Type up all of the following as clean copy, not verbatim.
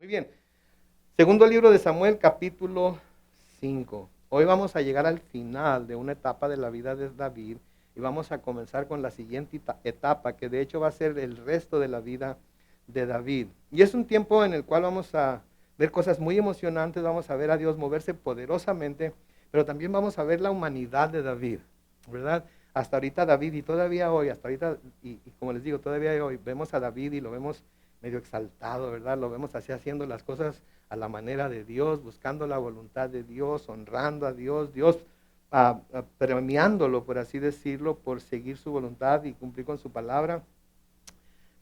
Muy bien. Segundo libro de Samuel, capítulo 5. Hoy vamos a llegar al final de una etapa de la vida de David y vamos a comenzar con la siguiente etapa, que de hecho va a ser el resto de la vida de David. Y es un tiempo en el cual vamos a ver cosas muy emocionantes, vamos a ver a Dios moverse poderosamente, pero también vamos a ver la humanidad de David, ¿verdad? Hasta ahorita David y todavía hoy, hasta ahorita, y como les digo, todavía hoy vemos a David y lo vemos medio exaltado, ¿verdad? Lo vemos así haciendo las cosas a la manera de Dios, buscando la voluntad de Dios, honrando a Dios, premiándolo, por así decirlo, por seguir su voluntad y cumplir con su palabra.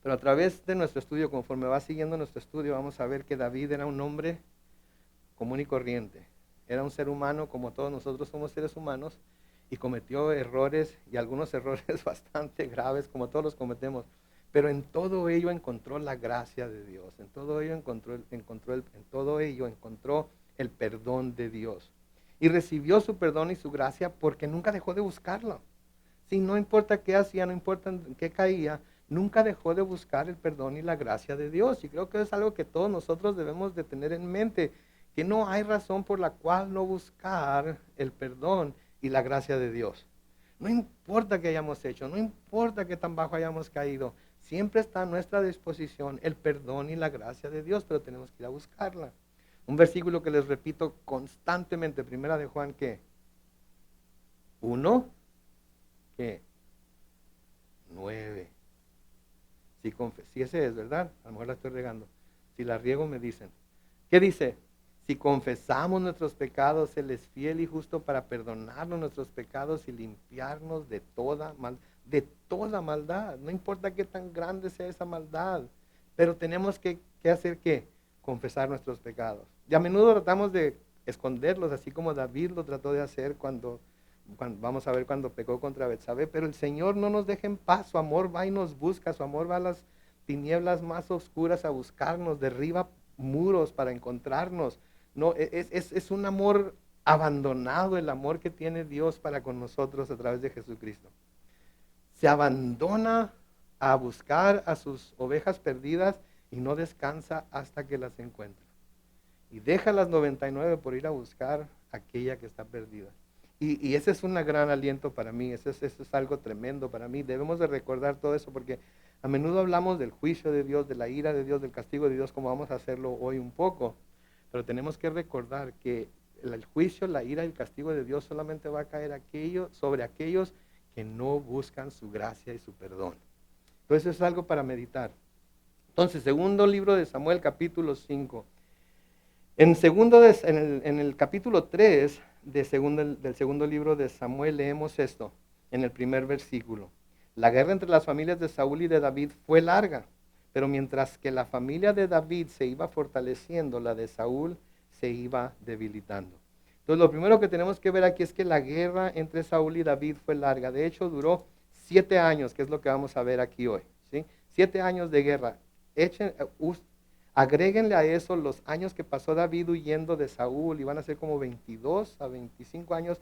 Pero a través de nuestro estudio, conforme va siguiendo nuestro estudio, vamos a ver que David era un hombre común y corriente. Era un ser humano como todos nosotros somos seres humanos y cometió errores y algunos errores bastante graves como todos los cometemos. Pero en todo ello encontró la gracia de Dios, en todo ello encontró el perdón de Dios. Y recibió su perdón y su gracia porque nunca dejó de buscarlo. Sí, no importa qué hacía, no importa en qué caía, nunca dejó de buscar el perdón y la gracia de Dios. Y creo que es algo que todos nosotros debemos de tener en mente, que no hay razón por la cual no buscar el perdón y la gracia de Dios. No importa qué hayamos hecho, no importa qué tan bajo hayamos caído, siempre está a nuestra disposición el perdón y la gracia de Dios, pero tenemos que ir a buscarla. Un versículo que les repito constantemente, primera de Juan, ¿qué? 1, ¿qué? 9. Si ese es, ¿verdad? A lo mejor la estoy regando. Si la riego me dicen. ¿Qué dice? Si confesamos nuestros pecados, Él es fiel y justo para perdonarnos nuestros pecados y limpiarnos de toda maldad. No importa qué tan grande sea esa maldad, pero tenemos que hacer ¿qué? Confesar nuestros pecados. Y a menudo tratamos de esconderlos, así como David lo trató de hacer cuando vamos a ver cuando pecó contra Betsabé, pero el Señor no nos deja en paz, su amor va y nos busca, su amor va a las tinieblas más oscuras a buscarnos, derriba muros para encontrarnos. No, es un amor abandonado, el amor que tiene Dios para con nosotros a través de Jesucristo. Se abandona a buscar a sus ovejas perdidas y no descansa hasta que las encuentra. Y deja las 99 por ir a buscar aquella que está perdida. Y ese es un gran aliento para mí, eso es algo tremendo para mí. Debemos de recordar todo eso porque a menudo hablamos del juicio de Dios, de la ira de Dios, del castigo de Dios, como vamos a hacerlo hoy un poco. Pero tenemos que recordar que el juicio, la ira y el castigo de Dios solamente va a caer sobre aquellos que no buscan su gracia y su perdón. Entonces es algo para meditar. Entonces, segundo libro de Samuel, capítulo 5. En el capítulo 3 del segundo libro de Samuel leemos esto, en el primer versículo. La guerra entre las familias de Saúl y de David fue larga, pero mientras que la familia de David se iba fortaleciendo, la de Saúl se iba debilitando. Entonces lo primero que tenemos que ver aquí es que la guerra entre Saúl y David fue larga. De hecho duró 7 años, que es lo que vamos a ver aquí hoy. ¿Sí? 7 años de guerra. Agréguenle a eso los años que pasó David huyendo de Saúl, y van a ser como 22 a 25 años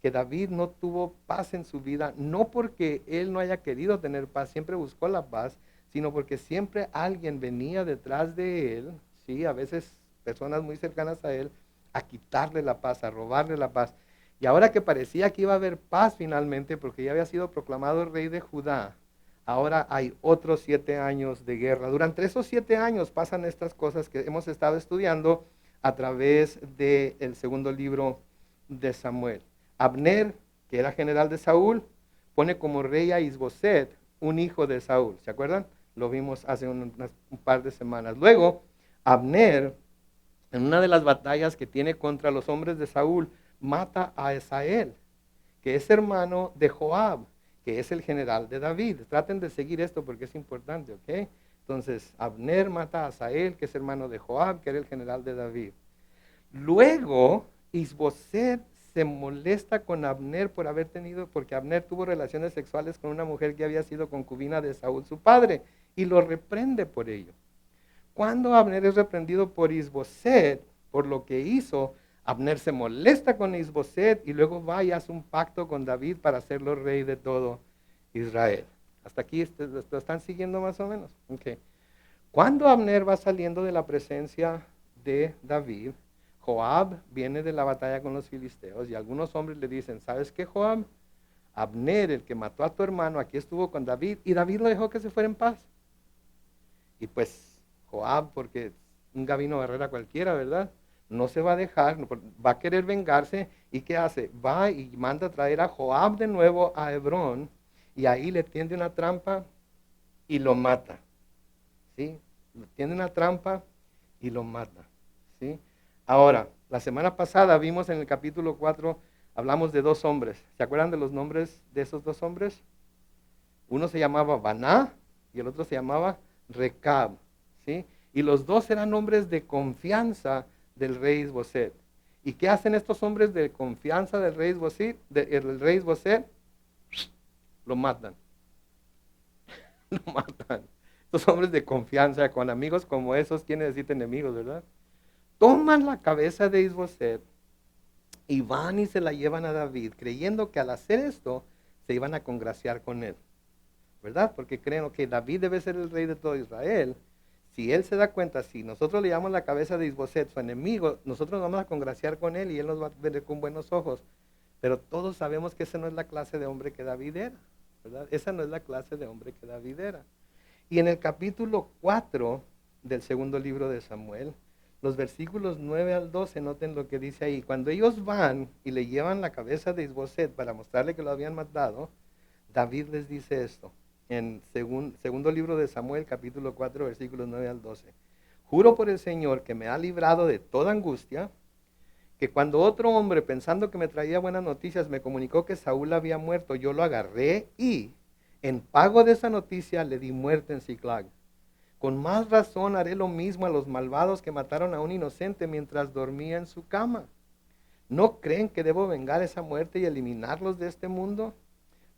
que David no tuvo paz en su vida, no porque él no haya querido tener paz, siempre buscó la paz, sino porque siempre alguien venía detrás de él, ¿sí? A veces personas muy cercanas a él, a quitarle la paz, a robarle la paz. Y ahora que parecía que iba a haber paz finalmente, porque ya había sido proclamado rey de Judá, ahora hay otros 7 años de guerra. Durante esos 7 años pasan estas cosas que hemos estado estudiando a través del segundo libro de Samuel. Abner, que era general de Saúl, pone como rey a Isboset, un hijo de Saúl. ¿Se acuerdan? Lo vimos hace un par de semanas. Luego, Abner, en una de las batallas que tiene contra los hombres de Saúl, mata a Esael, que es hermano de Joab, que es el general de David. Traten de seguir esto porque es importante, ¿ok? Entonces, Abner mata a Asael, que es hermano de Joab, que era el general de David. Luego, Isboset se molesta con Abner porque Abner tuvo relaciones sexuales con una mujer que había sido concubina de Saúl, su padre, y lo reprende por ello. Cuando Abner es reprendido por Isboset, por lo que hizo, Abner se molesta con Isboset y luego va y hace un pacto con David para hacerlo rey de todo Israel. Hasta aquí, ¿lo están siguiendo más o menos? Okay. Cuando Abner va saliendo de la presencia de David, Joab viene de la batalla con los filisteos y algunos hombres le dicen, ¿sabes qué, Joab? Abner, el que mató a tu hermano, aquí estuvo con David y David lo dejó que se fuera en paz. Y pues Joab, porque un gabino guerrera cualquiera, ¿verdad? No se va a dejar, va a querer vengarse. ¿Y qué hace? Va y manda a traer a Joab de nuevo a Hebrón y ahí le tiende una trampa y lo mata. ¿Sí? Le tiende una trampa y lo mata. ¿Sí? Ahora, la semana pasada vimos en el capítulo 4, hablamos de dos hombres. ¿Se acuerdan de los nombres de esos dos hombres? Uno se llamaba Baná y el otro se llamaba Recab. ¿Sí? Y los dos eran hombres de confianza del rey Isboset. ¿Y qué hacen estos hombres de confianza del rey Isboset? El rey Isboset lo matan. Lo matan. Estos hombres de confianza con amigos como esos, ¿quién necesita enemigos, verdad? Toman la cabeza de Isboset y van y se la llevan a David, creyendo que al hacer esto se iban a congraciar con él, ¿verdad? Porque creen que David debe ser el rey de todo Israel. Si él se da cuenta, si nosotros le llamamos la cabeza de Isboset, su enemigo, nosotros nos vamos a congraciar con él y él nos va a ver con buenos ojos. Pero todos sabemos que esa no es la clase de hombre que David era, ¿verdad? Esa no es la clase de hombre que David era. Y en el capítulo 4 del segundo libro de Samuel, los versículos 9 al 12, noten lo que dice ahí. Cuando ellos van y le llevan la cabeza de Isboset para mostrarle que lo habían matado, David les dice esto, en segundo libro de Samuel, capítulo 4, versículos 9 al 12. Juro por el Señor que me ha librado de toda angustia, que cuando otro hombre, pensando que me traía buenas noticias, me comunicó que Saúl había muerto, yo lo agarré y, en pago de esa noticia, le di muerte en Ziklag. Con más razón haré lo mismo a los malvados que mataron a un inocente mientras dormía en su cama. ¿No creen que debo vengar esa muerte y eliminarlos de este mundo?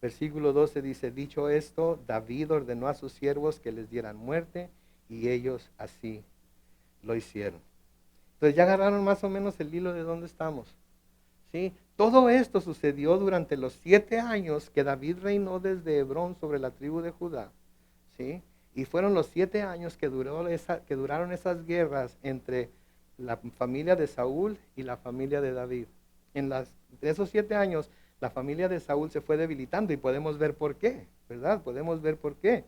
Versículo 12 dice, dicho esto, David ordenó a sus siervos que les dieran muerte y ellos así lo hicieron. Entonces ya agarraron más o menos el hilo de dónde estamos. ¿Sí? Todo esto sucedió durante los 7 años que David reinó desde Hebrón sobre la tribu de Judá. ¿Sí? Y fueron los 7 años que duraron esas guerras entre la familia de Saúl y la familia de David. En esos 7 años, la familia de Saúl se fue debilitando y podemos ver por qué, ¿verdad? Podemos ver por qué.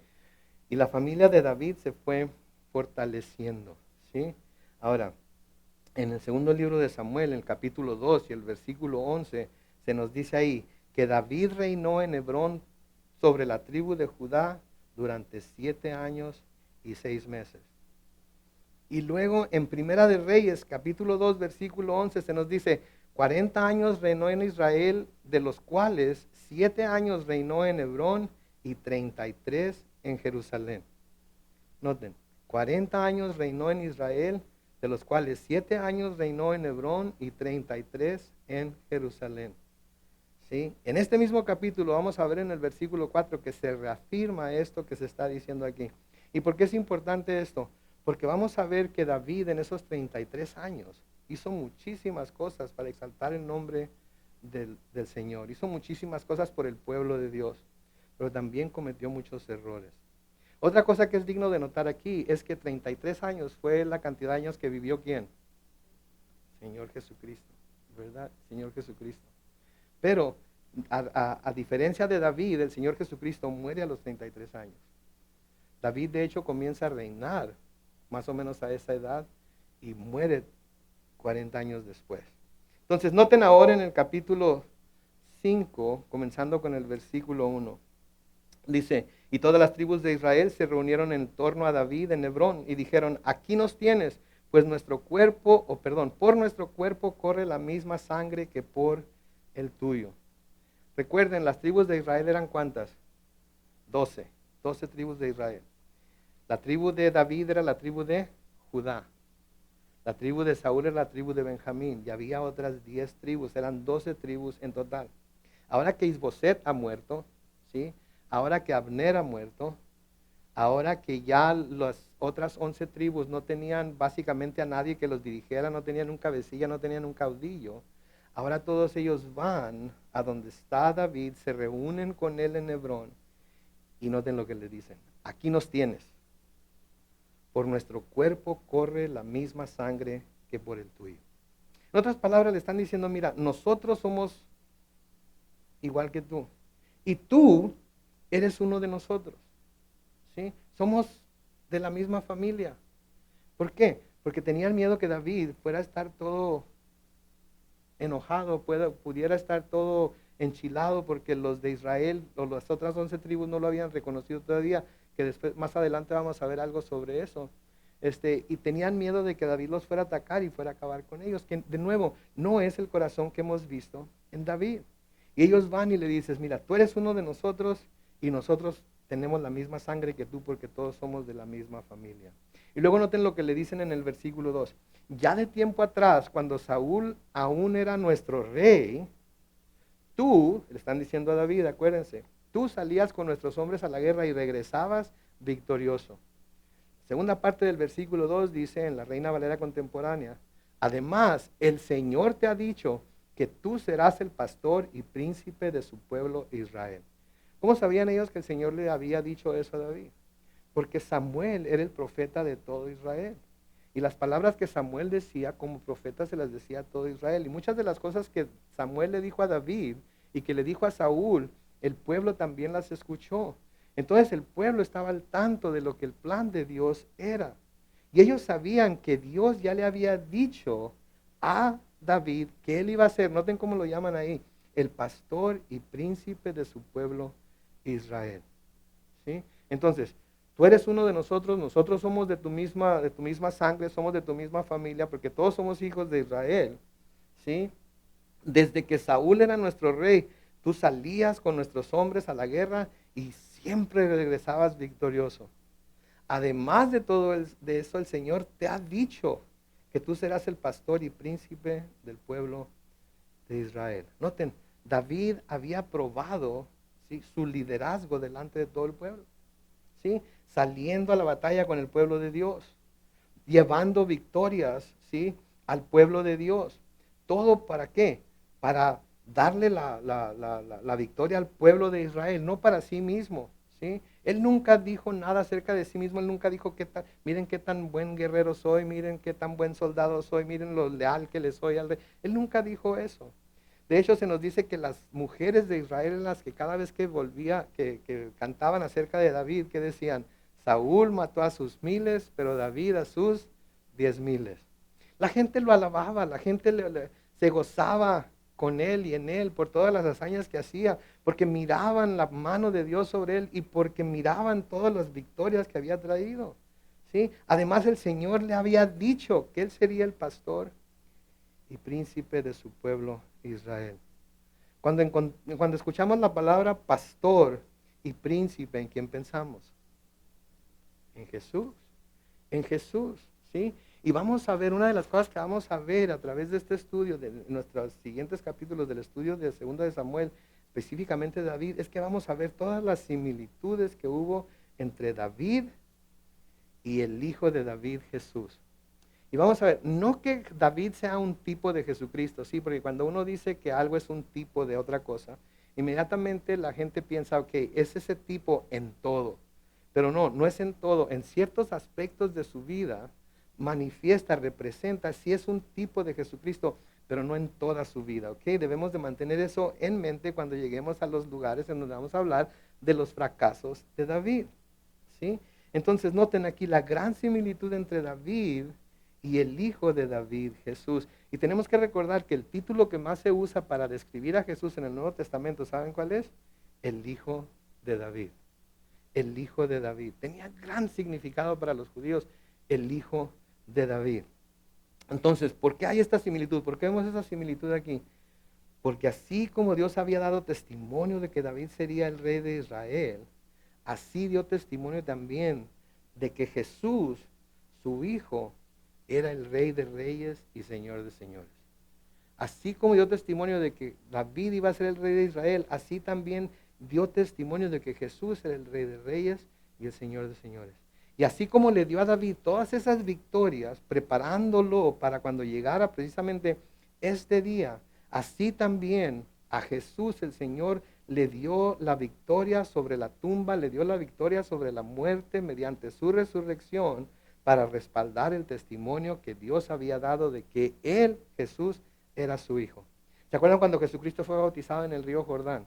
Y la familia de David se fue fortaleciendo, ¿sí? Ahora, en el segundo libro de Samuel, en el capítulo 2 y el versículo 11, se nos dice ahí que David reinó en Hebrón sobre la tribu de Judá durante 7 años y 6 meses. Y luego en Primera de Reyes, capítulo 2, versículo 11, se nos dice, 40 años reinó en Israel, de los cuales 7 años reinó en Hebrón y 33 en Jerusalén. Noten, 40 años reinó en Israel, de los cuales 7 años reinó en Hebrón y 33 en Jerusalén. ¿Sí? En este mismo capítulo vamos a ver en el versículo 4 que se reafirma esto que se está diciendo aquí. ¿Y por qué es importante esto? Porque vamos a ver que David en esos 33 años hizo muchísimas cosas para exaltar el nombre del Señor. Hizo muchísimas cosas por el pueblo de Dios, pero también cometió muchos errores. Otra cosa que es digno de notar aquí es que 33 años fue la cantidad de años que vivió ¿quién? Señor Jesucristo, ¿verdad? Señor Jesucristo. Pero a diferencia de David, el Señor Jesucristo muere a los 33 años. David de hecho comienza a reinar más o menos a esa edad y muere 40 años después. Entonces noten ahora en el capítulo 5, comenzando con el versículo 1. Dice, y todas las tribus de Israel se reunieron en torno a David en Hebrón y dijeron, aquí nos tienes, pues por nuestro cuerpo corre la misma sangre que por el tuyo. Recuerden, las tribus de Israel eran ¿cuántas? 12 tribus de Israel. La tribu de David era la tribu de Judá. La tribu de Saúl era la tribu de Benjamín. Y había otras 10 tribus, eran 12 tribus en total. Ahora que Isboset ha muerto, ¿sí? Ahora que Abner ha muerto, ahora que ya las otras 11 tribus no tenían básicamente a nadie que los dirigiera, no tenían un cabecilla, no tenían un caudillo, ahora todos ellos van a donde está David, se reúnen con él en Hebrón y noten lo que le dicen, aquí nos tienes, por nuestro cuerpo corre la misma sangre que por el tuyo. En otras palabras, le están diciendo, mira, nosotros somos igual que tú. Y tú eres uno de nosotros. ¿Sí? Somos de la misma familia. ¿Por qué? Porque tenían miedo que David fuera a estar todo enojado, pudiera estar todo enchilado porque los de Israel o las otras 11 tribus no lo habían reconocido todavía, que después, más adelante vamos a ver algo sobre eso. Y tenían miedo de que David los fuera a atacar y fuera a acabar con ellos, que de nuevo no es el corazón que hemos visto en David. Y ellos van y le dices, mira, tú eres uno de nosotros y nosotros tenemos la misma sangre que tú porque todos somos de la misma familia. Y luego noten lo que le dicen en el versículo 2. Ya de tiempo atrás, cuando Saúl aún era nuestro rey, tú, le están diciendo a David, acuérdense, tú salías con nuestros hombres a la guerra y regresabas victorioso. Segunda parte del versículo 2 dice en la Reina Valera contemporánea, además, el Señor te ha dicho que tú serás el pastor y príncipe de su pueblo Israel. ¿Cómo sabían ellos que el Señor le había dicho eso a David? Porque Samuel era el profeta de todo Israel. Y las palabras que Samuel decía como profeta se las decía a todo Israel. Y muchas de las cosas que Samuel le dijo a David y que le dijo a Saúl, el pueblo también las escuchó. Entonces el pueblo estaba al tanto de lo que el plan de Dios era. Y ellos sabían que Dios ya le había dicho a David que él iba a ser, noten cómo lo llaman ahí, el pastor y príncipe de su pueblo Israel. ¿Sí? Entonces, tú eres uno de nosotros, nosotros somos de tu misma sangre, somos de tu misma familia, porque todos somos hijos de Israel. ¿Sí? Desde que Saúl era nuestro rey, tú salías con nuestros hombres a la guerra y siempre regresabas victorioso. Además de todo de eso, el Señor te ha dicho que tú serás el pastor y príncipe del pueblo de Israel. Noten, David había probado, ¿sí?, su liderazgo delante de todo el pueblo. ¿Sí? Saliendo a la batalla con el pueblo de Dios, llevando victorias, ¿sí?, al pueblo de Dios. ¿Todo para qué? Para darle la victoria al pueblo de Israel, no para sí mismo. ¿Sí? Él nunca dijo nada acerca de sí mismo, él nunca dijo, miren qué tan buen guerrero soy, miren qué tan buen soldado soy, miren lo leal que le soy al rey. Él nunca dijo eso. De hecho, se nos dice que las mujeres de Israel en las que cada vez que volvía, que cantaban acerca de David, que decían, Saúl mató a sus miles, pero David a sus 10,000. La gente lo alababa, la gente se gozaba con él y en él por todas las hazañas que hacía, porque miraban la mano de Dios sobre él y porque miraban todas las victorias que había traído. ¿Sí? Además, el Señor le había dicho que él sería el pastor y príncipe de su pueblo Israel. Cuando escuchamos la palabra pastor y príncipe, ¿en quién pensamos? En Jesús. En Jesús, ¿sí? Y vamos a ver, una de las cosas que vamos a ver a través de este estudio, de nuestros siguientes capítulos del estudio de 2 de Samuel, específicamente David, es que vamos a ver todas las similitudes que hubo entre David y el hijo de David, Jesús. Y vamos a ver, no que David sea un tipo de Jesucristo, sí, porque cuando uno dice que algo es un tipo de otra cosa, inmediatamente la gente piensa, ok, es ese tipo en todo. Pero no, no es en todo. En ciertos aspectos de su vida manifiesta, representa, sí es un tipo de Jesucristo, pero no en toda su vida, ¿ok? Debemos de mantener eso en mente cuando lleguemos a los lugares en donde vamos a hablar de los fracasos de David, ¿sí? Entonces noten aquí la gran similitud entre David y el hijo de David, Jesús. Y tenemos que recordar que el título que más se usa para describir a Jesús en el Nuevo Testamento, ¿saben cuál es? El hijo de David. El hijo de David. Tenía gran significado para los judíos, el hijo de David. Entonces, ¿por qué hay esta similitud? ¿Por qué vemos esa similitud aquí? Porque así como Dios había dado testimonio de que David sería el rey de Israel, así dio testimonio también de que Jesús, su hijo, era el rey de reyes y señor de señores. Así como dio testimonio de que David iba a ser el rey de Israel, así también dio testimonio de que Jesús era el rey de reyes y el señor de señores. Y así como le dio a David todas esas victorias, preparándolo para cuando llegara precisamente este día, así también a Jesús el Señor le dio la victoria sobre la tumba, le dio la victoria sobre la muerte mediante su resurrección, para respaldar el testimonio que Dios había dado de que Él, Jesús, era su Hijo. ¿Se acuerdan cuando Jesucristo fue bautizado en el río Jordán?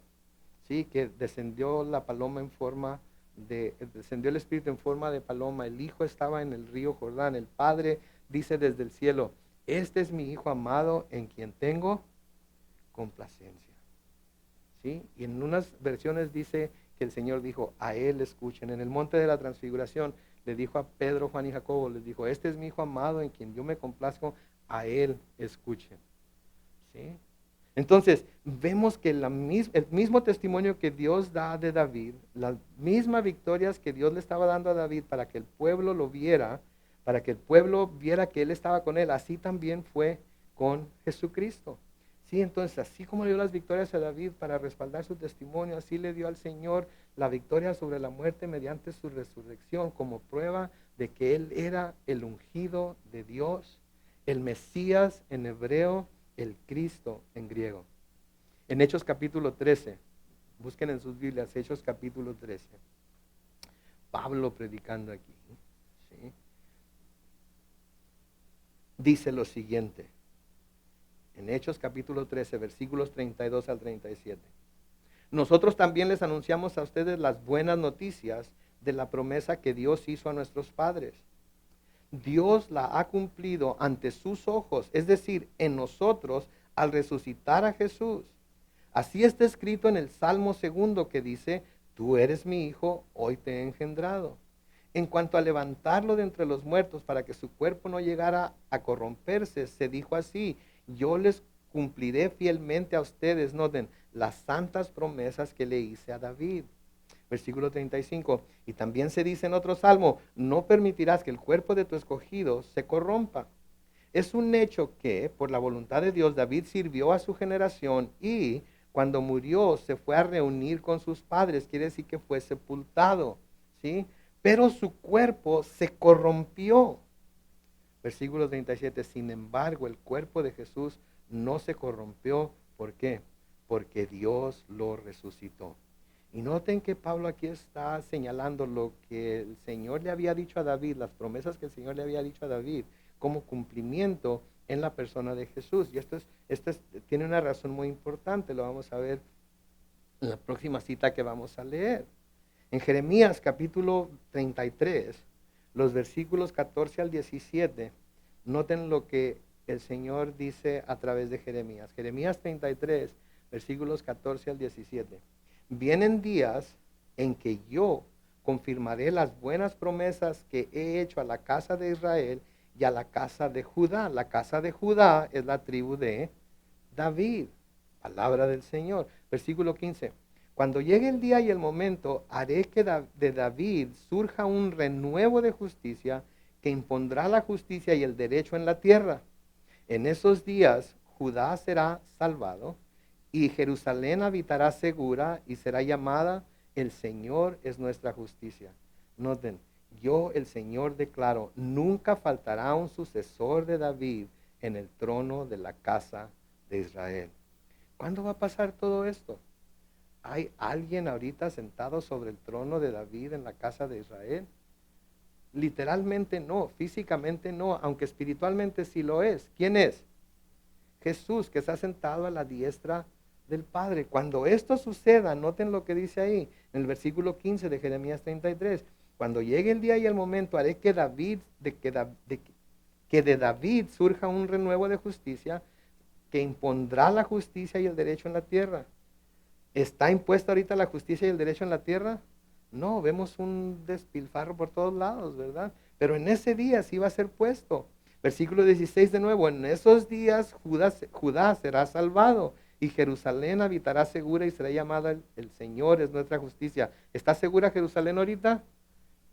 Sí, que descendió la paloma en forma descendió el Espíritu en forma de paloma, el Hijo estaba en el río Jordán, el Padre dice desde el cielo, este es mi Hijo amado en quien tengo complacencia. ¿Sí? Y en unas versiones dice que el Señor dijo, a Él escuchen. En el monte de la transfiguración le dijo a Pedro, Juan y Jacobo, les dijo, este es mi Hijo amado en quien yo me complazco, a Él escuchen. ¿Sí? Entonces, vemos que el mismo testimonio que Dios da de David, las mismas victorias que Dios le estaba dando a David para que el pueblo lo viera, para que el pueblo viera que Él estaba con él, así también fue con Jesucristo. Sí, entonces, así como le dio las victorias a David para respaldar su testimonio, así le dio al Señor la victoria sobre la muerte mediante su resurrección, como prueba de que Él era el ungido de Dios, el Mesías en hebreo, el Cristo en griego. En Hechos capítulo 13, busquen en sus Biblias, Hechos capítulo 13, Pablo predicando aquí, ¿sí? Dice lo siguiente, en Hechos capítulo 13, versículos 32 al 37. Nosotros también les anunciamos a ustedes las buenas noticias de la promesa que Dios hizo a nuestros padres. Dios la ha cumplido ante sus ojos, es decir, en nosotros, al resucitar a Jesús. Así está escrito en el Salmo 2 que dice, tú eres mi hijo, hoy te he engendrado. En cuanto a levantarlo de entre los muertos para que su cuerpo no llegara a corromperse, se dijo así, yo les cumpliré fielmente a ustedes, noten, las santas promesas que le hice a David. Versículo 35, y también se dice en otro salmo, no permitirás que el cuerpo de tu escogido se corrompa. Es un hecho que, por la voluntad de Dios, David sirvió a su generación y cuando murió se fue a reunir con sus padres, quiere decir que fue sepultado, ¿sí? Pero su cuerpo se corrompió. Versículo 37, sin embargo, el cuerpo de Jesús no se corrompió. ¿Por qué? Porque Dios lo resucitó. Y noten que Pablo aquí está señalando lo que el Señor le había dicho a David, las promesas que el Señor le había dicho a David, como cumplimiento en la persona de Jesús. Y tiene una razón muy importante, lo vamos a ver en la próxima cita que vamos a leer. En Jeremías capítulo 33, los versículos 14 al 17, noten lo que el Señor dice a través de Jeremías. Jeremías 33, versículos 14 al 17. Vienen días en que yo confirmaré las buenas promesas que he hecho a la casa de Israel y a la casa de Judá. La casa de Judá es la tribu de David. Palabra del Señor. Versículo 15. Cuando llegue el día y el momento, haré que de David surja un renuevo de justicia que impondrá la justicia y el derecho en la tierra. En esos días Judá será salvado y Jerusalén habitará segura y será llamada el Señor es nuestra justicia. Noten, yo el Señor declaro, nunca faltará un sucesor de David en el trono de la casa de Israel. ¿Cuándo va a pasar todo esto? ¿Hay alguien ahorita sentado sobre el trono de David en la casa de Israel? Literalmente no, físicamente no, aunque espiritualmente sí lo es. ¿Quién es? Jesús, que está sentado a la diestra del Padre. Cuando esto suceda, noten lo que dice ahí, en el versículo 15 de Jeremías 33. Cuando llegue el día y el momento, haré que de David surja un renuevo de justicia que impondrá la justicia y el derecho en la tierra. ¿Está impuesta ahorita la justicia y el derecho en la tierra? No, vemos un despilfarro por todos lados, ¿verdad? Pero en ese día sí va a ser puesto. Versículo 16 de nuevo, en esos días Judá será salvado y Jerusalén habitará segura y será llamada el Señor es nuestra justicia. ¿Está segura Jerusalén ahorita?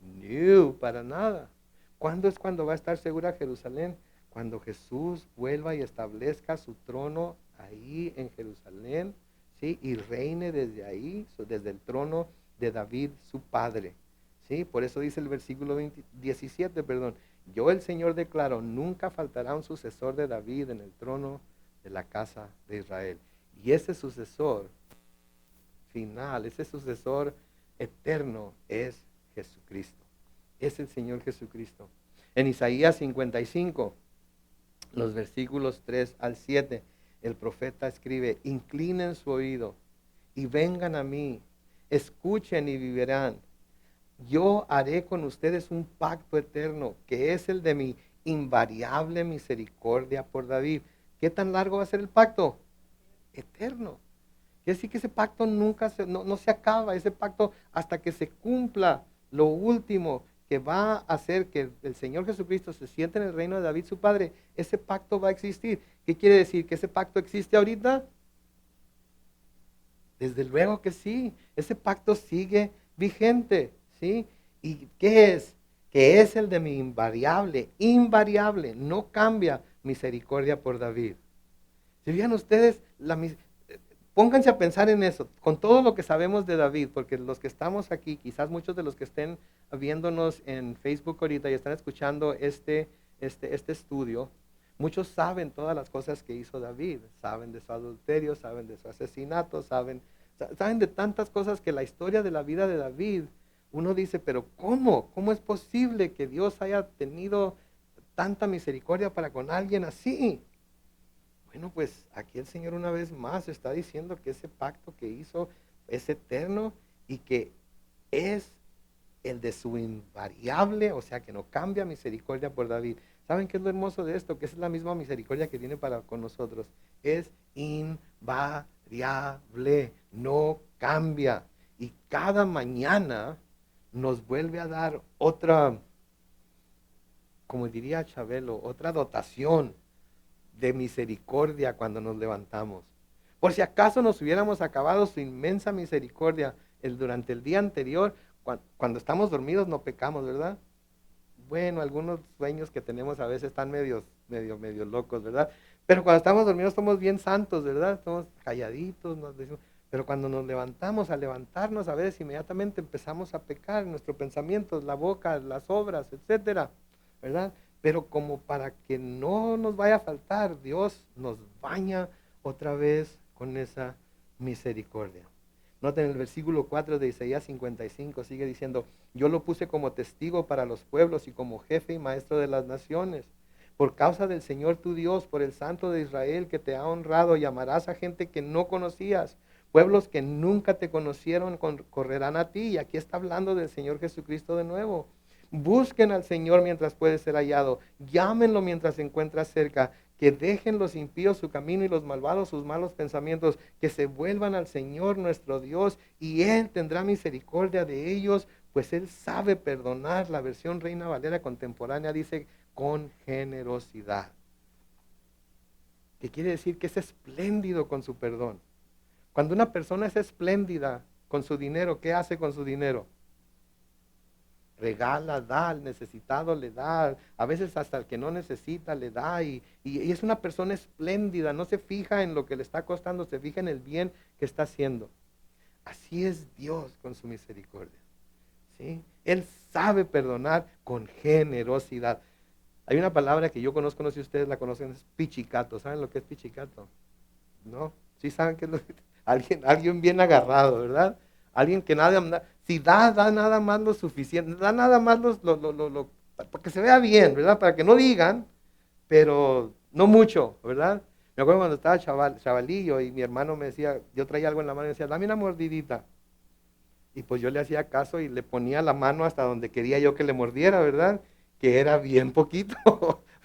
No, para nada. ¿Cuándo es cuando va a estar segura Jerusalén? Cuando Jesús vuelva y establezca su trono ahí en Jerusalén, ¿sí? Y reine desde ahí, desde el trono de David, su padre. ¿Sí? Por eso dice el versículo 17, perdón. Yo el Señor declaro, nunca faltará un sucesor de David en el trono de la casa de Israel. Y ese sucesor final, ese sucesor eterno es Jesucristo. Es el Señor Jesucristo. En Isaías 55, los versículos 3 al 7, el profeta escribe: inclinen su oído y vengan a mí, escuchen y vivirán. Yo haré con ustedes un pacto eterno, que es el de mi invariable misericordia por David. ¿Qué tan largo va a ser el pacto? Eterno. Quiere decir que ese pacto nunca no se acaba, ese pacto hasta que se cumpla lo último que va a hacer que el Señor Jesucristo se siente en el reino de David su padre, ese pacto va a existir. ¿Qué quiere decir? ¿Que ese pacto existe ahorita? Desde luego que sí, ese pacto sigue vigente, ¿sí? ¿Y qué es? Que es el de mi invariable, no cambia misericordia por David. Si vean ustedes, pónganse a pensar en eso, con todo lo que sabemos de David, porque los que estamos aquí, quizás muchos de los que estén viéndonos en Facebook ahorita y están escuchando este estudio, muchos saben todas las cosas que hizo David, saben de su adulterio, saben de su asesinato, saben de tantas cosas que la historia de la vida de David, uno dice, pero ¿cómo? ¿Cómo es posible que Dios haya tenido tanta misericordia para con alguien así? Bueno, pues aquí el Señor una vez más está diciendo que ese pacto que hizo es eterno y que es el de su invariable, o sea que no cambia misericordia por David. ¿Saben qué es lo hermoso de esto? Que es la misma misericordia que tiene para con nosotros. Es invariable, no cambia. Y cada mañana nos vuelve a dar otra, como diría Chabelo, otra dotación de misericordia cuando nos levantamos. Por si acaso nos hubiéramos acabado su inmensa misericordia durante el día anterior, cuando estamos dormidos no pecamos, ¿verdad? Bueno, algunos sueños que tenemos a veces están medio locos, ¿verdad? Pero cuando estamos dormidos somos bien santos, ¿verdad? Estamos calladitos, nos decimos, pero cuando nos levantamos, al levantarnos, a veces inmediatamente empezamos a pecar en nuestros pensamientos, la boca, las obras, etcétera, ¿verdad? Pero como para que no nos vaya a faltar, Dios nos baña otra vez con esa misericordia. Noten el versículo 4 de Isaías 55, sigue diciendo: yo lo puse como testigo para los pueblos y como jefe y maestro de las naciones. Por causa del Señor tu Dios, por el Santo de Israel que te ha honrado, llamarás a gente que no conocías. Pueblos que nunca te conocieron correrán a ti. Y aquí está hablando del Señor Jesucristo de nuevo. Busquen al Señor mientras puede ser hallado. Llámenlo mientras se encuentra cerca. Que dejen los impíos su camino y los malvados sus malos pensamientos. Que se vuelvan al Señor nuestro Dios y Él tendrá misericordia de ellos, pues Él sabe perdonar. La versión Reina Valera contemporánea dice con generosidad. Que quiere decir que es espléndido con su perdón. Cuando una persona es espléndida con su dinero, ¿qué hace con su dinero? Regala, da, al necesitado le da, a veces hasta el que no necesita le da, y es una persona espléndida, no se fija en lo que le está costando, se fija en el bien que está haciendo. Así es Dios con su misericordia, ¿sí? Él sabe perdonar con generosidad. Hay una palabra que yo conozco, no sé si ustedes la conocen, es pichicato. ¿Saben lo que es pichicato? ¿No? ¿Sí saben qué es lo que alguien bien agarrado, ¿verdad? Alguien que si da nada más lo suficiente, da nada más para que se vea bien, ¿verdad? Para que no digan, pero no mucho, ¿verdad? Me acuerdo cuando estaba chavalillo y mi hermano me decía, yo traía algo en la mano y me decía, dame una mordidita. Y pues yo le hacía caso y le ponía la mano hasta donde quería yo que le mordiera, ¿verdad? Que era bien poquito,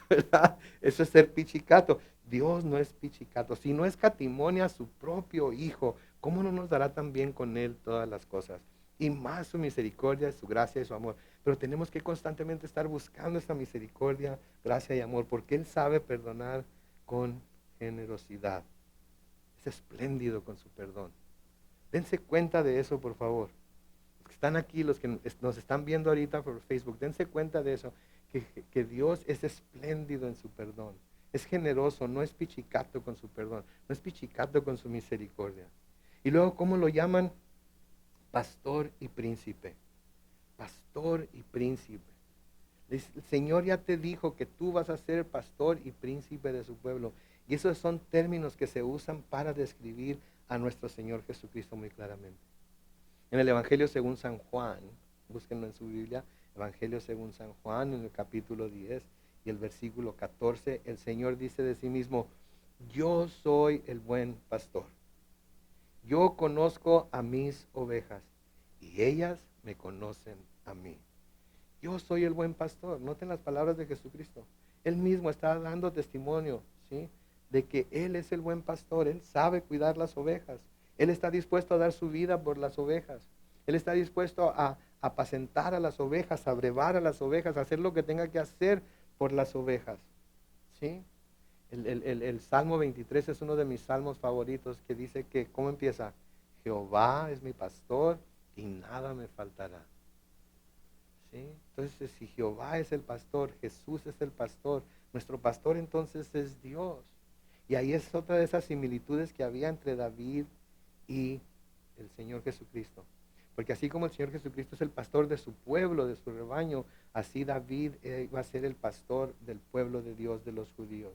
¿verdad? Eso es ser pichicato. Dios no es pichicato. Si no escatimonia a su propio Hijo, ¿cómo no nos dará también con Él todas las cosas? Y más su misericordia, su gracia y su amor. Pero tenemos que constantemente estar buscando esta misericordia, gracia y amor, porque Él sabe perdonar con generosidad. Es espléndido con su perdón. Dense cuenta de eso, por favor. Los que están aquí, los que nos están viendo ahorita por Facebook, dense cuenta de eso, que Dios es espléndido en su perdón. Es generoso, no es pichicato con su perdón, no es pichicato con su misericordia. Y luego, ¿cómo lo llaman? Pastor y príncipe. Pastor y príncipe. El Señor ya te dijo que tú vas a ser pastor y príncipe de su pueblo. Y esos son términos que se usan para describir a nuestro Señor Jesucristo muy claramente. En el Evangelio según San Juan, búsquenlo en su Biblia, Evangelio según San Juan, en el capítulo 10 y el versículo 14, el Señor dice de sí mismo, yo soy el buen pastor. Yo conozco a mis ovejas y ellas me conocen a mí. Yo soy el buen pastor. Noten las palabras de Jesucristo. Él mismo está dando testimonio, ¿sí?, de que Él es el buen pastor. Él sabe cuidar las ovejas. Él está dispuesto a dar su vida por las ovejas. Él está dispuesto a apacentar a las ovejas, a brevar a las ovejas, a hacer lo que tenga que hacer por las ovejas, ¿sí? El Salmo 23 es uno de mis salmos favoritos, que dice que, ¿cómo empieza? Jehová es mi pastor y nada me faltará. ¿Sí? Entonces, si Jehová es el pastor, Jesús es el pastor, nuestro pastor entonces es Dios. Y ahí es otra de esas similitudes que había entre David y el Señor Jesucristo. Porque así como el Señor Jesucristo es el pastor de su pueblo, de su rebaño, así David va a ser el pastor del pueblo de Dios, de los judíos.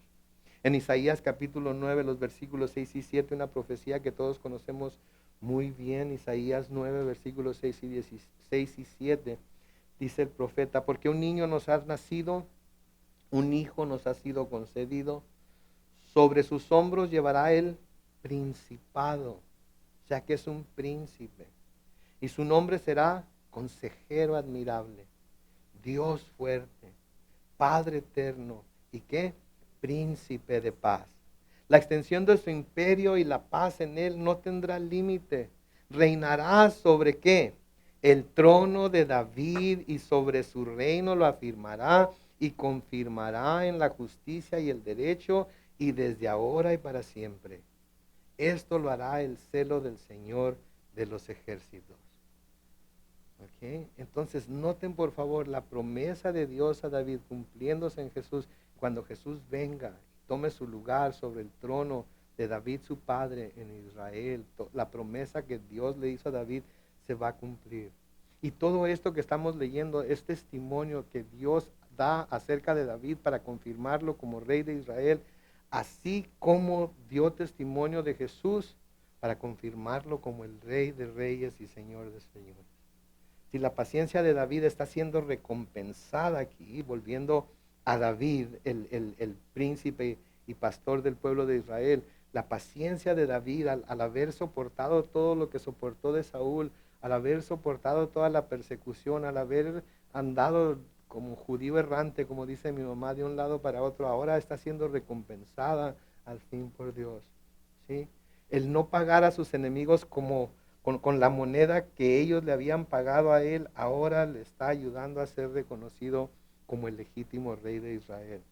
En Isaías capítulo 9, los versículos 6 y 7, una profecía que todos conocemos muy bien, Isaías 9, versículos 6 y 7, dice el profeta, porque un niño nos ha nacido, un hijo nos ha sido concedido, sobre sus hombros llevará el principado, o sea que es un príncipe, y su nombre será consejero admirable, Dios fuerte, Padre eterno, ¿y qué? Príncipe de paz. La extensión de su imperio y la paz en él no tendrá límite. Reinará sobre ¿qué? El trono de David, y sobre su reino lo afirmará y confirmará en la justicia y el derecho, y desde ahora y para siempre. Esto lo hará el celo del Señor de los ejércitos. ¿Okay? Entonces noten por favor la promesa de Dios a David cumpliéndose en Jesús. Cuando Jesús venga y tome su lugar sobre el trono de David su padre en Israel, la promesa que Dios le hizo a David se va a cumplir. Y todo esto que estamos leyendo es testimonio que Dios da acerca de David para confirmarlo como rey de Israel, así como dio testimonio de Jesús para confirmarlo como el rey de reyes y señor de señores. Si la paciencia de David está siendo recompensada aquí, volviendo a David, el príncipe y pastor del pueblo de Israel, la paciencia de David al haber soportado todo lo que soportó de Saúl, al haber soportado toda la persecución, al haber andado como judío errante, como dice mi mamá, de un lado para otro, ahora está siendo recompensada al fin por Dios, ¿sí? El no pagar a sus enemigos con la moneda que ellos le habían pagado a él, ahora le está ayudando a ser reconocido como el legítimo rey de Israel.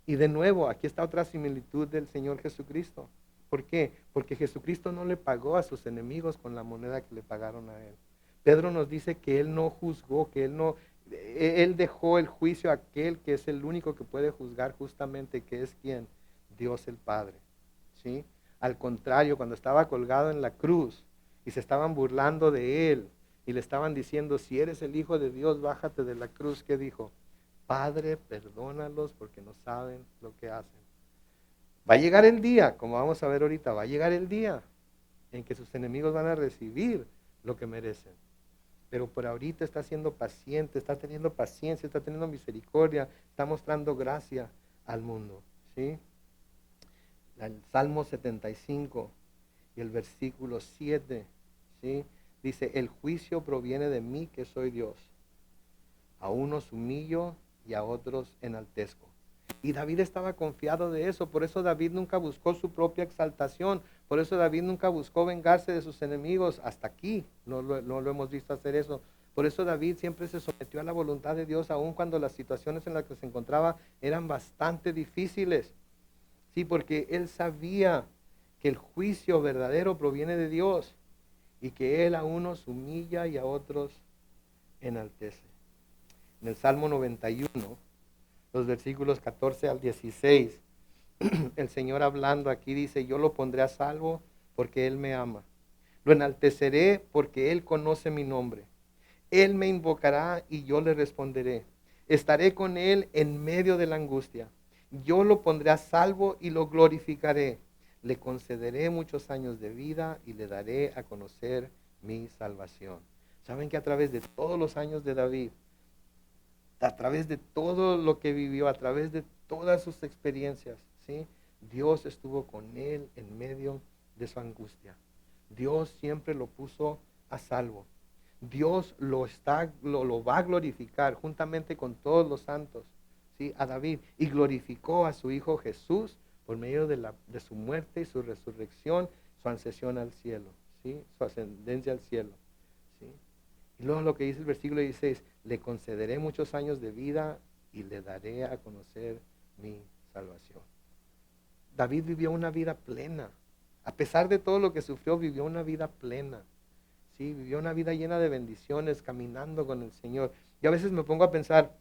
Y de nuevo, aquí está otra similitud del Señor Jesucristo. ¿Por qué? Porque Jesucristo no le pagó a sus enemigos con la moneda que le pagaron a él. Pedro nos dice que él no juzgó, que él dejó el juicio a aquel que es el único que puede juzgar justamente, que es quien, Dios el Padre. ¿Sí? Al contrario, cuando estaba colgado en la cruz, y se estaban burlando de él y le estaban diciendo, si eres el Hijo de Dios, bájate de la cruz, ¿qué dijo? Padre, perdónalos porque no saben lo que hacen. Va a llegar el día, como vamos a ver ahorita, va a llegar el día en que sus enemigos van a recibir lo que merecen. Pero por ahorita está siendo paciente, está teniendo paciencia, está teniendo misericordia, está mostrando gracia al mundo. ¿Sí? El Salmo 75 y el versículo 7, ¿sí? Dice, el juicio proviene de mí, que soy Dios. A unos humillo y a otros enaltezco. Y David estaba confiado de eso, por eso David nunca buscó su propia exaltación, por eso David nunca buscó vengarse de sus enemigos, hasta aquí no lo hemos visto hacer eso. Por eso David siempre se sometió a la voluntad de Dios, aun cuando las situaciones en las que se encontraba eran bastante difíciles. Sí, porque él sabía que el juicio verdadero proviene de Dios y que él a unos humilla y a otros enaltece. En el Salmo 91, los versículos 14 al 16, el Señor hablando aquí dice, yo lo pondré a salvo porque Él me ama. Lo enalteceré porque Él conoce mi nombre. Él me invocará y yo le responderé. Estaré con Él en medio de la angustia. Yo lo pondré a salvo y lo glorificaré. Le concederé muchos años de vida y le daré a conocer mi salvación. ¿Saben que a través de todos los años de David, a través de todo lo que vivió, a través de todas sus experiencias, ¿sí? Dios estuvo con él en medio de su angustia. Dios siempre lo puso a salvo. Dios lo va a glorificar juntamente con todos los santos, ¿sí? A David, y glorificó a su hijo Jesús por medio de su muerte y su resurrección, su ascensión al cielo, ¿sí? Su ascendencia al cielo, ¿sí? Y luego lo que dice el versículo 16, le concederé muchos años de vida y le daré a conocer mi salvación. David vivió una vida plena. A pesar de todo lo que sufrió, vivió una vida plena. ¿Sí? Vivió una vida llena de bendiciones, caminando con el Señor. Y a veces me pongo a pensar,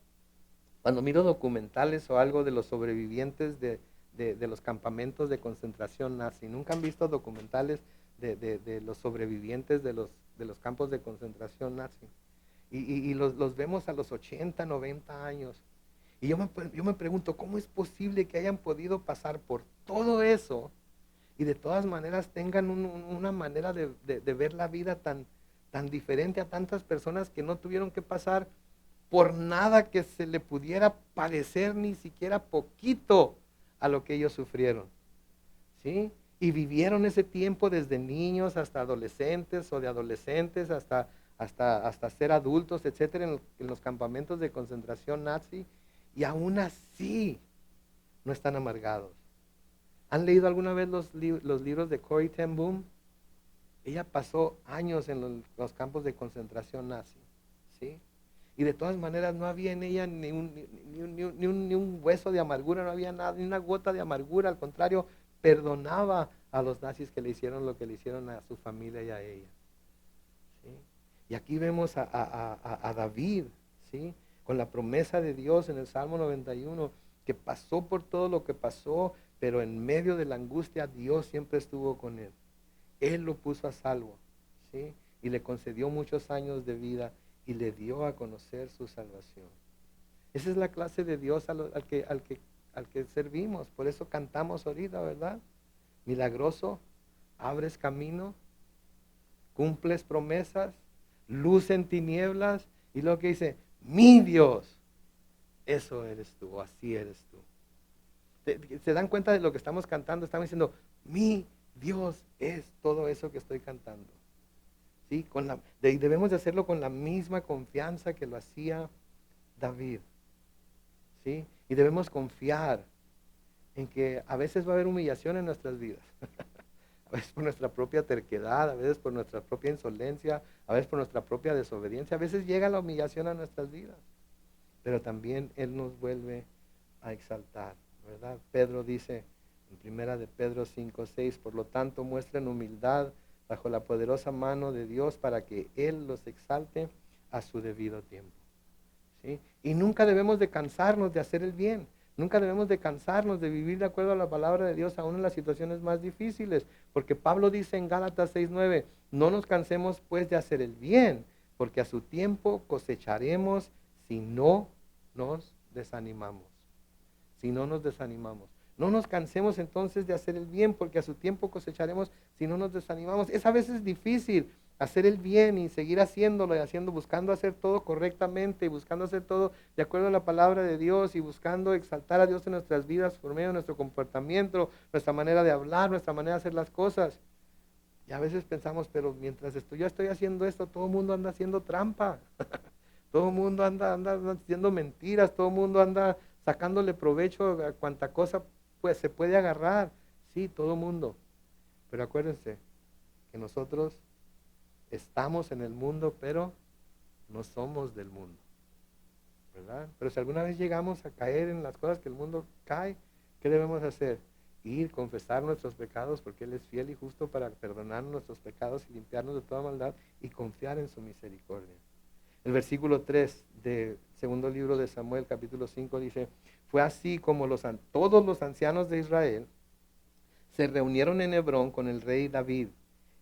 cuando miro documentales o algo de los sobrevivientes de los campamentos de concentración nazi, ¿nunca han visto documentales de los sobrevivientes de los campos de concentración nazi? Y los vemos a los 80, 90 años. Y yo me pregunto, ¿cómo es posible que hayan podido pasar por todo eso y de todas maneras tengan una manera de ver la vida tan diferente a tantas personas que no tuvieron que pasar por nada que se le pudiera parecer ni siquiera poquito a lo que ellos sufrieron? ¿Sí? Y vivieron ese tiempo desde niños hasta adolescentes o de adolescentes hasta ser adultos, etcétera, en los campamentos de concentración nazi, y aún así no están amargados. ¿Han leído alguna vez los libros de Corrie ten Boom? Ella pasó años en los campos de concentración nazi, ¿sí? Y de todas maneras no había en ella ni un hueso de amargura, no había nada, ni una gota de amargura, al contrario, perdonaba a los nazis que le hicieron lo que le hicieron a su familia y a ella, ¿sí? Y aquí vemos a David, ¿sí? Con la promesa de Dios en el Salmo 91, que pasó por todo lo que pasó, pero en medio de la angustia Dios siempre estuvo con él. Él lo puso a salvo, ¿sí? Y le concedió muchos años de vida y le dio a conocer su salvación. Esa es la clase de Dios al que servimos. Por eso cantamos ahorita, ¿verdad? Milagroso, abres camino, cumples promesas, luz en tinieblas, y lo que dice, mi Dios, eso eres tú, así eres tú. ¿Se dan cuenta de lo que estamos cantando? Estamos diciendo, mi Dios es todo eso que estoy cantando. ¿Sí? Debemos de hacerlo con la misma confianza que lo hacía David. ¿Sí? Y debemos confiar en que a veces va a haber humillación en nuestras vidas. A veces por nuestra propia terquedad, a veces por nuestra propia insolencia, a veces por nuestra propia desobediencia. A veces llega la humillación a nuestras vidas. Pero también Él nos vuelve a exaltar, ¿verdad? Pedro dice en primera de Pedro 5:6, por lo tanto muestren humildad bajo la poderosa mano de Dios para que Él los exalte a su debido tiempo, ¿sí? Y nunca debemos de cansarnos de hacer el bien. Nunca debemos de cansarnos de vivir de acuerdo a la palabra de Dios, aún en las situaciones más difíciles. Porque Pablo dice en Gálatas 6:9, no nos cansemos pues de hacer el bien, porque a su tiempo cosecharemos si no nos desanimamos. Si no nos desanimamos. No nos cansemos entonces de hacer el bien, porque a su tiempo cosecharemos si no nos desanimamos. Es a veces difícil hacer el bien y seguir haciéndolo y buscando hacer todo correctamente y buscando hacer todo de acuerdo a la palabra de Dios y buscando exaltar a Dios en nuestras vidas por medio de nuestro comportamiento, nuestra manera de hablar, nuestra manera de hacer las cosas. Y a veces pensamos, pero mientras yo estoy haciendo esto, todo el mundo anda haciendo trampa. Todo el mundo anda haciendo mentiras, todo el mundo anda sacándole provecho a cuanta cosa pues se puede agarrar. Sí, todo el mundo. Pero acuérdense que nosotros estamos en el mundo, pero no somos del mundo, ¿verdad? Pero si alguna vez llegamos a caer en las cosas que el mundo cae, ¿qué debemos hacer? Ir, confesar nuestros pecados, porque Él es fiel y justo para perdonar nuestros pecados y limpiarnos de toda maldad, y confiar en su misericordia. El versículo 3 del segundo libro de Samuel, capítulo 5, dice, fue así como todos los ancianos de Israel se reunieron en Hebrón con el rey David,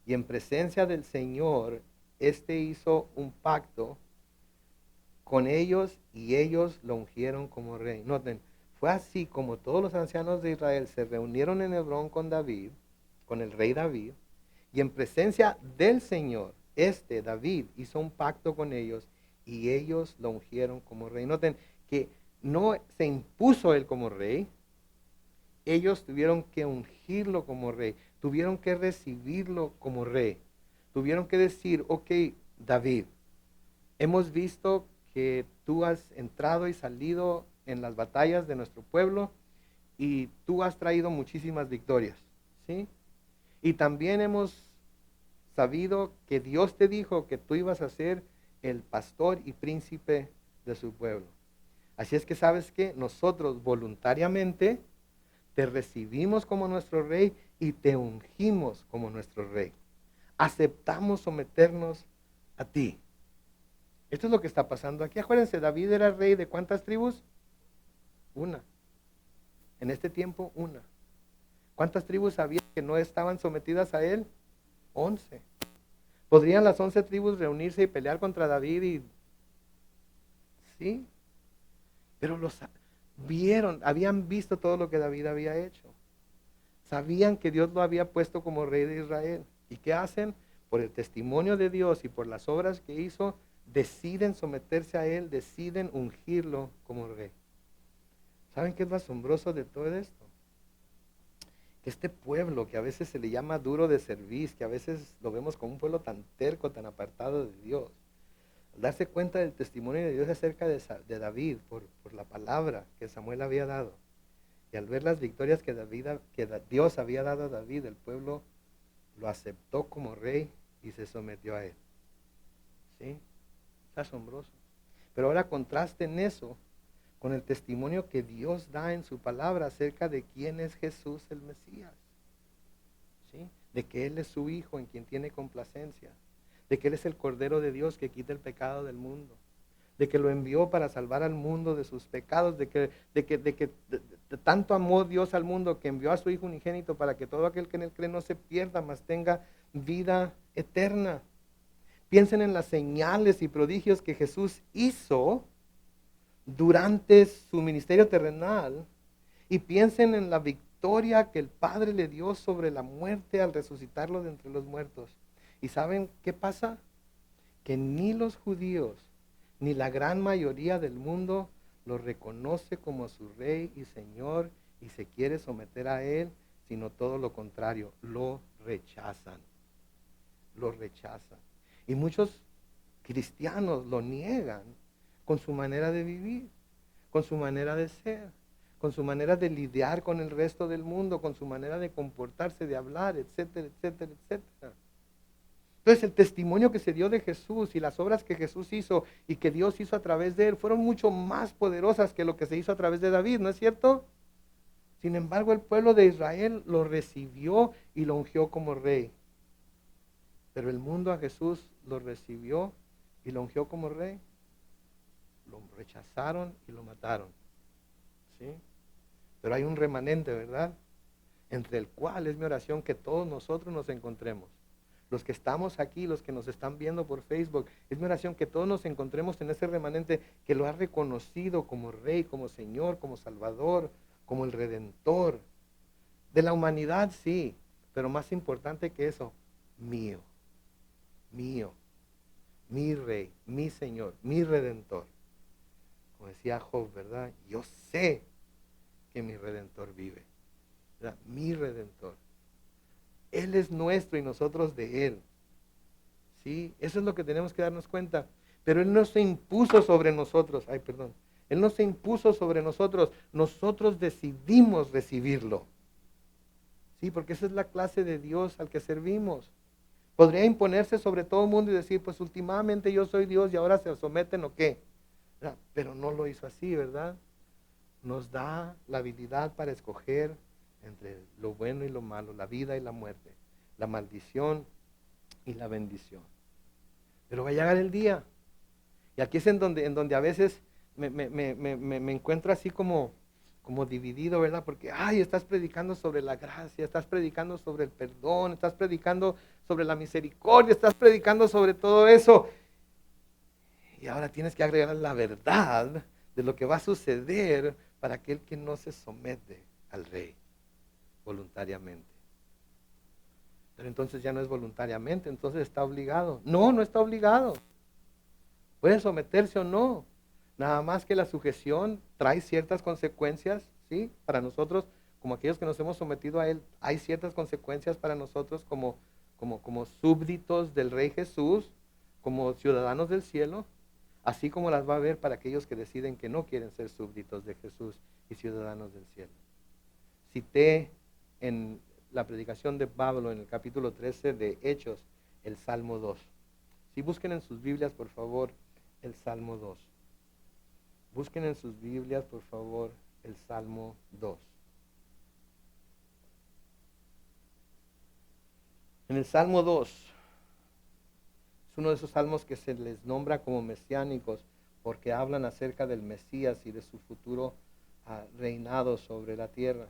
y en presencia del Señor, éste hizo un pacto con ellos y ellos lo ungieron como rey. Noten, fue así como todos los ancianos de Israel se reunieron en Hebrón con David, con el rey David, y en presencia del Señor, David, hizo un pacto con ellos y ellos lo ungieron como rey. Noten que no se impuso él como rey, ellos tuvieron que ungirlo como rey, tuvieron que recibirlo como rey, tuvieron que decir, ok, David, hemos visto que tú has entrado y salido en las batallas de nuestro pueblo y tú has traído muchísimas victorias, ¿sí? Y también hemos sabido que Dios te dijo que tú ibas a ser el pastor y príncipe de su pueblo. Así es que sabes que nosotros voluntariamente te recibimos como nuestro rey y te ungimos como nuestro rey. Aceptamos someternos a ti. Esto es lo que está pasando aquí. Acuérdense, David era rey de ¿cuántas tribus? Una. En este tiempo, una. ¿Cuántas tribus había que no estaban sometidas a él? 11. ¿Podrían las 11 tribus reunirse y pelear contra David? Sí, pero los vieron, habían visto todo lo que David había hecho. Sabían que Dios lo había puesto como rey de Israel. ¿Y qué hacen? Por el testimonio de Dios y por las obras que hizo, deciden someterse a él, deciden ungirlo como rey. ¿Saben qué es lo asombroso de todo esto? Que este pueblo que a veces se le llama duro de servir, que a veces lo vemos como un pueblo tan terco, tan apartado de Dios, al darse cuenta del testimonio de Dios acerca de David por la palabra que Samuel había dado, y al ver las victorias que Dios había dado a David, el pueblo lo aceptó como rey y se sometió a él. ¿Sí? Es asombroso. Pero ahora contrasten eso con el testimonio que Dios da en su palabra acerca de quién es Jesús el Mesías. ¿Sí? De que Él es su Hijo en quien tiene complacencia. De que Él es el Cordero de Dios que quita el pecado del mundo. De que lo envió para salvar al mundo de sus pecados. De que tanto amó Dios al mundo que envió a su Hijo unigénito para que todo aquel que en Él cree no se pierda, mas tenga vida eterna. Piensen en las señales y prodigios que Jesús hizo durante su ministerio terrenal y piensen en la victoria que el Padre le dio sobre la muerte al resucitarlo de entre los muertos. ¿Y saben qué pasa? Que ni los judíos ni la gran mayoría del mundo lo reconoce como su rey y señor y se quiere someter a él, sino todo lo contrario, lo rechazan. Lo rechazan. Y muchos cristianos lo niegan con su manera de vivir, con su manera de ser, con su manera de lidiar con el resto del mundo, con su manera de comportarse, de hablar, etcétera, etcétera, etcétera. Entonces el testimonio que se dio de Jesús y las obras que Jesús hizo y que Dios hizo a través de él fueron mucho más poderosas que lo que se hizo a través de David, ¿no es cierto? Sin embargo, el pueblo de Israel lo recibió y lo ungió como rey. Pero el mundo a Jesús lo recibió y lo ungió como rey. Lo rechazaron y lo mataron. ¿Sí? Pero hay un remanente, ¿verdad? Entre el cual es mi oración que todos nosotros nos encontremos. Los que estamos aquí, los que nos están viendo por Facebook, es mi oración que todos nos encontremos en ese remanente que lo ha reconocido como Rey, como Señor, como Salvador, como el Redentor. De la humanidad, sí, pero más importante que eso, mío, mío, mi Rey, mi Señor, mi Redentor. Como decía Job, ¿verdad? Yo sé que mi Redentor vive. ¿Verdad? Mi Redentor. Él es nuestro y nosotros de Él. ¿Sí? Eso es lo que tenemos que darnos cuenta. Pero Él no se impuso sobre nosotros. Ay, perdón. Él no se impuso sobre nosotros. Nosotros decidimos recibirlo. ¿Sí? Porque esa es la clase de Dios al que servimos. Podría imponerse sobre todo el mundo y decir, pues últimamente yo soy Dios y ahora se someten o qué. Pero no lo hizo así, ¿verdad? Nos da la habilidad para escoger entre lo bueno y lo malo, la vida y la muerte, la maldición y la bendición. Pero va a llegar el día. Y aquí es en donde a veces me encuentro así como dividido, ¿verdad? Porque, ay, estás predicando sobre la gracia, estás predicando sobre el perdón, estás predicando sobre la misericordia, estás predicando sobre todo eso. Y ahora tienes que agregar la verdad de lo que va a suceder para aquel que no se somete al rey voluntariamente. Pero entonces ya no es voluntariamente, entonces está obligado. No, no está obligado. Puede someterse o no. Nada más que la sujeción trae ciertas consecuencias, ¿sí? Para nosotros, como aquellos que nos hemos sometido a Él, hay ciertas consecuencias para nosotros como súbditos del Rey Jesús, como ciudadanos del cielo, así como las va a haber para aquellos que deciden que no quieren ser súbditos de Jesús y ciudadanos del cielo. Cité en la predicación de Pablo en el capítulo 13 de Hechos, el Salmo 2. Si busquen en sus Biblias, por favor, el Salmo 2. Busquen en sus Biblias, por favor, el Salmo 2. En el Salmo 2, es uno de esos salmos que se les nombra como mesiánicos porque hablan acerca del Mesías y de su futuro reinado sobre la tierra.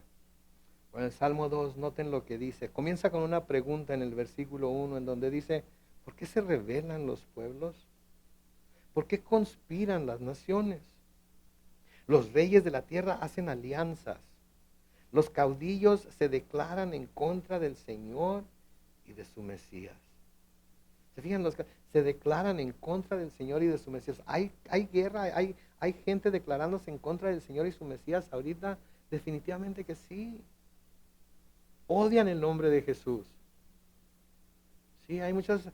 En el Salmo 2, noten lo que dice. Comienza con una pregunta en el versículo 1, en donde dice, ¿por qué se rebelan los pueblos? ¿Por qué conspiran las naciones? Los reyes de la tierra hacen alianzas. Los caudillos se declaran en contra del Señor y de su Mesías. ¿Se fijan? Se declaran en contra del Señor y de su Mesías. Hay guerra, hay gente declarándose en contra del Señor y su Mesías ahorita. Definitivamente que sí. Odian el nombre de Jesús. Sí, hay muchas,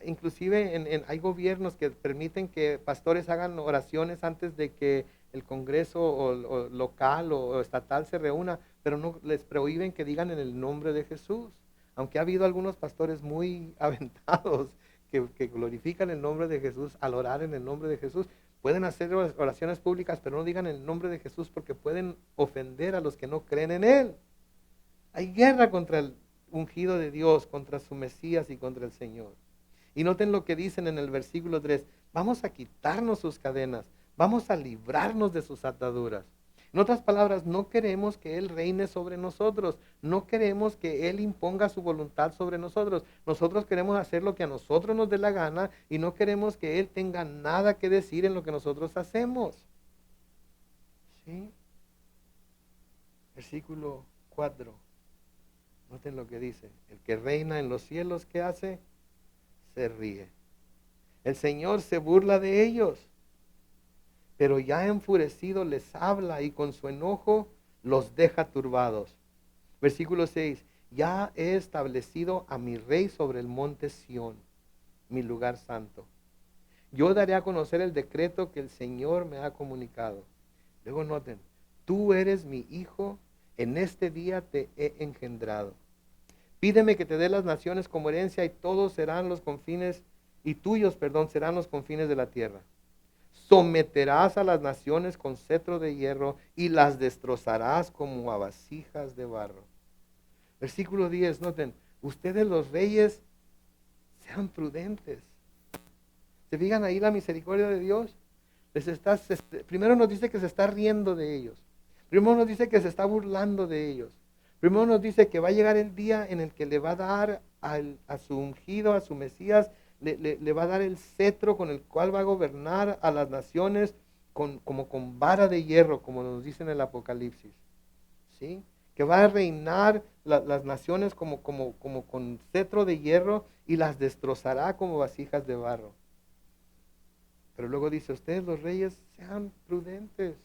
inclusive hay gobiernos que permiten que pastores hagan oraciones antes de que el Congreso o local o estatal se reúna, pero no les prohíben que digan en el nombre de Jesús. Aunque ha habido algunos pastores muy aventados que glorifican el nombre de Jesús al orar en el nombre de Jesús. Pueden hacer oraciones públicas, pero no digan el nombre de Jesús porque pueden ofender a los que no creen en Él. Hay guerra contra el ungido de Dios, contra su Mesías y contra el Señor. Y noten lo que dicen en el versículo 3. Vamos a quitarnos sus cadenas. Vamos a librarnos de sus ataduras. En otras palabras, no queremos que Él reine sobre nosotros. No queremos que Él imponga su voluntad sobre nosotros. Nosotros queremos hacer lo que a nosotros nos dé la gana y no queremos que Él tenga nada que decir en lo que nosotros hacemos. ¿Sí? Versículo 4. Noten lo que dice. El que reina en los cielos, ¿qué hace? Se ríe. El Señor se burla de ellos, pero ya enfurecido les habla y con su enojo los deja turbados. Versículo 6. Ya he establecido a mi rey sobre el monte Sión, mi lugar santo. Yo daré a conocer el decreto que el Señor me ha comunicado. Luego noten, tú eres mi hijo, en este día te he engendrado. Pídeme que te dé las naciones como herencia y todos serán los confines, y tuyos, serán los confines de la tierra. Someterás a las naciones con cetro de hierro y las destrozarás como a vasijas de barro. Versículo 10, noten, ustedes los reyes sean prudentes. ¿Se fijan ahí la misericordia de Dios? Primero nos dice que se está riendo de ellos. Primero nos dice que se está burlando de ellos. Primero nos dice que va a llegar el día en el que le va a dar a su ungido, a su Mesías, le va a dar el cetro con el cual va a gobernar a las naciones como con vara de hierro, como nos dice en el Apocalipsis. ¿Sí? Que va a reinar las naciones como con cetro de hierro y las destrozará como vasijas de barro. Pero luego dice, ustedes los reyes sean prudentes.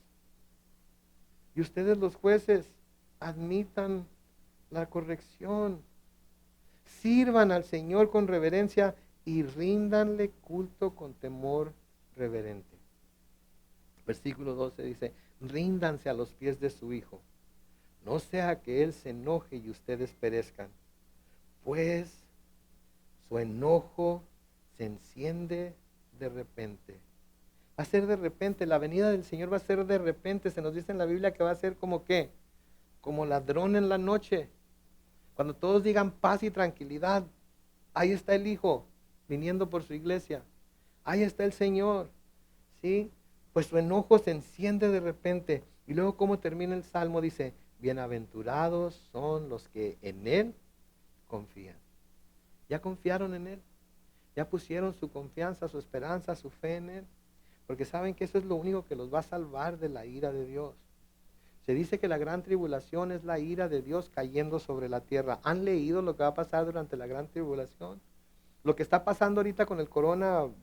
Y ustedes los jueces admitan la corrección. Sirvan al Señor con reverencia y ríndanle culto con temor reverente. Versículo 12 dice, ríndanse a los pies de su Hijo. No sea que Él se enoje y ustedes perezcan, pues su enojo se enciende de repente. Va a ser de repente, la venida del Señor va a ser de repente. Se nos dice en la Biblia que va a ser como ¿qué? Como ladrón en la noche. Cuando todos digan paz y tranquilidad, ahí está el Hijo viniendo por su iglesia. Ahí está el Señor. ¿Sí? Pues su enojo se enciende de repente. Y luego cómo termina el Salmo, dice, bienaventurados son los que en Él confían. ¿Ya confiaron en Él? ¿Ya pusieron su confianza, su esperanza, su fe en Él? Porque saben que eso es lo único que los va a salvar de la ira de Dios. Se dice que la gran tribulación es la ira de Dios cayendo sobre la tierra. ¿Han leído lo que va a pasar durante la gran tribulación? Lo que está pasando ahorita con el coronavirus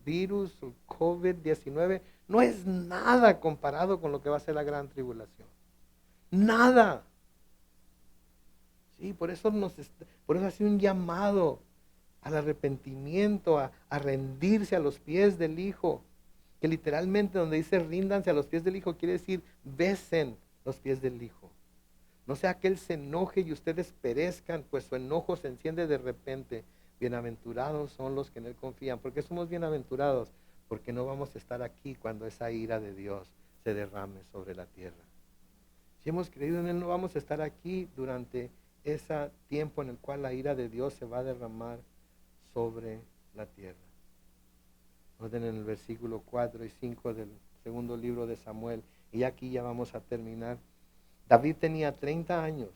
virus, el COVID-19, no es nada comparado con lo que va a ser la gran tribulación. Nada. Sí, por eso hace un llamado al arrepentimiento, a rendirse a los pies del Hijo. Que literalmente donde dice ríndanse a los pies del Hijo, quiere decir besen los pies del Hijo. No sea que Él se enoje y ustedes perezcan, pues su enojo se enciende de repente. Bienaventurados son los que en Él confían. ¿Por qué somos bienaventurados? Porque no vamos a estar aquí cuando esa ira de Dios se derrame sobre la tierra. Si hemos creído en Él, no vamos a estar aquí durante ese tiempo en el cual la ira de Dios se va a derramar sobre la tierra. Noten en el versículo 4 y 5 del segundo libro de Samuel, y aquí ya vamos a terminar. David tenía 30 años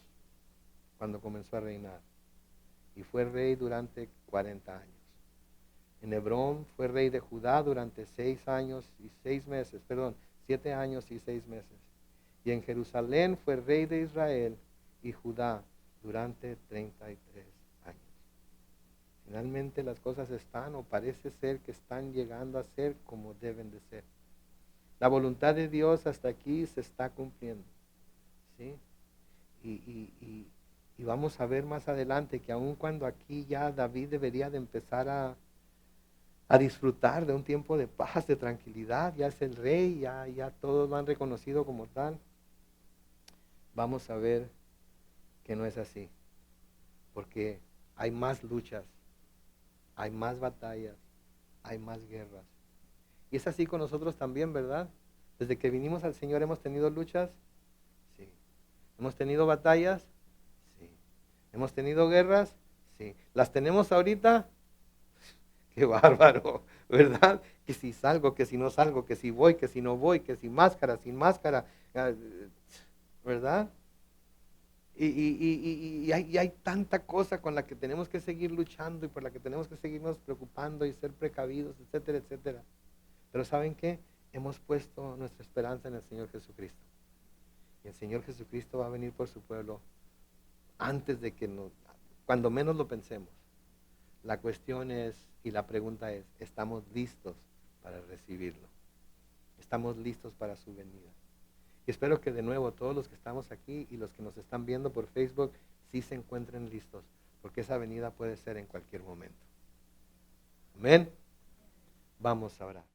cuando comenzó a reinar y fue rey durante 40 años. En Hebrón fue rey de Judá durante 7 años y 6 meses. Y en Jerusalén fue rey de Israel y Judá durante 33 años. Finalmente las cosas están, o parece ser que están llegando a ser como deben de ser. La voluntad de Dios hasta aquí se está cumpliendo. ¿Sí? Y vamos a ver más adelante que aun cuando aquí ya David debería de empezar a disfrutar de un tiempo de paz, de tranquilidad, ya es el rey, ya todos lo han reconocido como tal, vamos a ver que no es así, porque hay más luchas, hay más batallas, hay más guerras. Y es así con nosotros también, ¿verdad? Desde que vinimos al Señor hemos tenido luchas, sí. Hemos tenido batallas, sí. Hemos tenido guerras, sí. ¿Las tenemos ahorita? Qué bárbaro, ¿verdad? Que si salgo, que si no salgo, que si voy, que si no voy, que si máscara, sin máscara, ¿verdad? Y hay tanta cosa con la que tenemos que seguir luchando y por la que tenemos que seguirnos preocupando y ser precavidos, etcétera, etcétera. Pero ¿saben qué? Hemos puesto nuestra esperanza en el Señor Jesucristo. Y el Señor Jesucristo va a venir por su pueblo antes de que cuando menos lo pensemos. La cuestión es, y la pregunta es, ¿estamos listos para recibirlo? ¿Estamos listos para su venida? Y espero que de nuevo todos los que estamos aquí y los que nos están viendo por Facebook sí se encuentren listos, porque esa venida puede ser en cualquier momento. Amén. Vamos a orar.